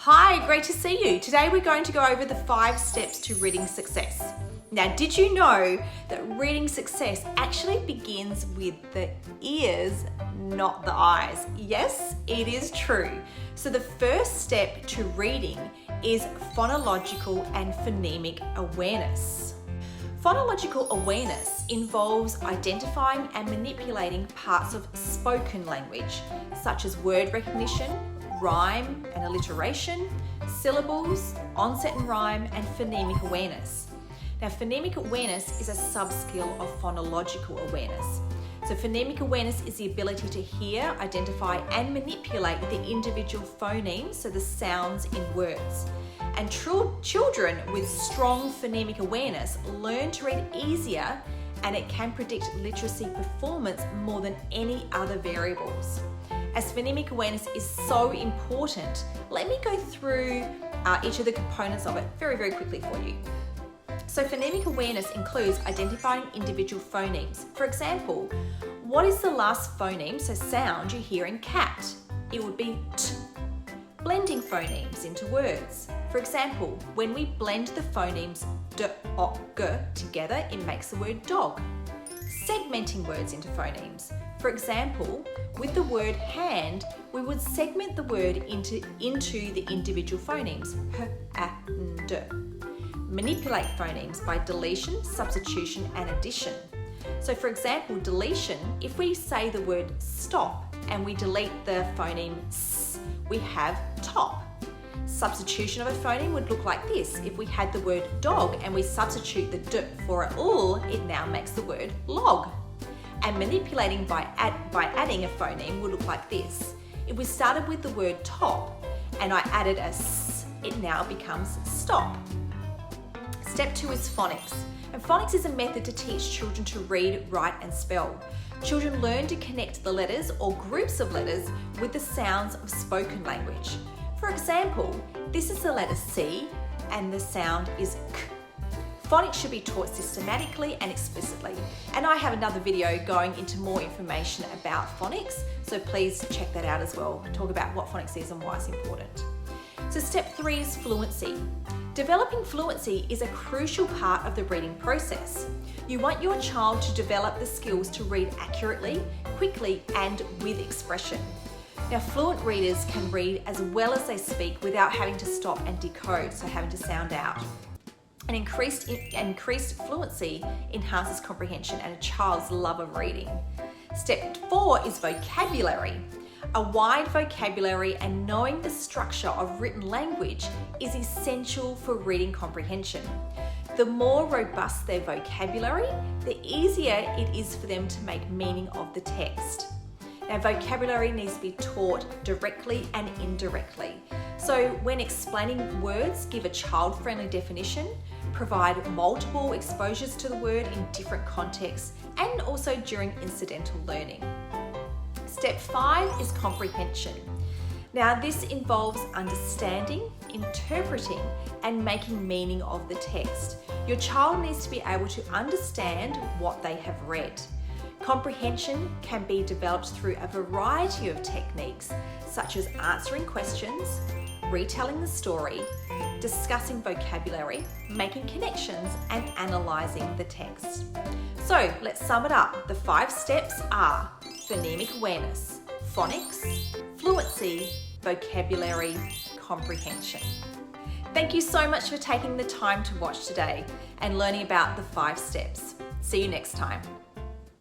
Hi, great to see you. Today we're going to go over the 5 steps to reading success. Now, did you know that reading success actually begins with the ears, not the eyes? Yes, it is true. So the first step to reading is phonological and phonemic awareness. Phonological awareness involves identifying and manipulating parts of spoken language, such as word recognition, rhyme and alliteration, syllables, onset and rhyme, and phonemic awareness. Now, phonemic awareness is a sub-skill of phonological awareness. So phonemic awareness is the ability to hear, identify, and manipulate the individual phonemes, so the sounds in words. And children with strong phonemic awareness learn to read easier, and it can predict literacy performance more than any other variables. As phonemic awareness is so important, let me go through each of the components of it very quickly for you. So phonemic awareness includes identifying individual phonemes. For example, what is the last phoneme, so sound, you hear in cat? It would be t. Blending phonemes into words. For example, when we blend the phonemes d, o, g together, it makes the word dog. Segmenting words into phonemes. For example, with the word hand, we would segment the word into the individual phonemes, h, a, n, d. Manipulate phonemes by deletion, substitution, and addition. So for example, deletion, if we say the word stop and we delete the phoneme s, we have top. Substitution of a phoneme would look like this. If we had the word dog and we substitute the d for a l, it now makes the word log. And manipulating by adding a phoneme would look like this. If we started with the word top and I added a s, it now becomes stop. Step 2 is phonics. And phonics is a method to teach children to read, write, and spell. Children learn to connect the letters or groups of letters with the sounds of spoken language. For example, this is the letter C and the sound is k. Phonics should be taught systematically and explicitly. And I have another video going into more information about phonics, so please check that out as well. Talk about what phonics is and why it's important. So step 3 is fluency. Developing fluency is a crucial part of the reading process. You want your child to develop the skills to read accurately, quickly, and with expression. Now, fluent readers can read as well as they speak without having to stop and decode, so having to sound out. An increased fluency enhances comprehension and a child's love of reading. Step 4 is vocabulary. A wide vocabulary and knowing the structure of written language is essential for reading comprehension. The more robust their vocabulary, the easier it is for them to make meaning of the text. Now, vocabulary needs to be taught directly and indirectly. So when explaining words, give a child-friendly definition, provide multiple exposures to the word in different contexts, and also during incidental learning. Step 5 is comprehension. Now, this involves understanding, interpreting, and making meaning of the text. Your child needs to be able to understand what they have read. Comprehension can be developed through a variety of techniques, such as answering questions, retelling the story, discussing vocabulary, making connections, and analysing the text. So let's sum it up. The 5 steps are phonemic awareness, phonics, fluency, vocabulary, comprehension. Thank you so much for taking the time to watch today and learning about the 5 steps. See you next time.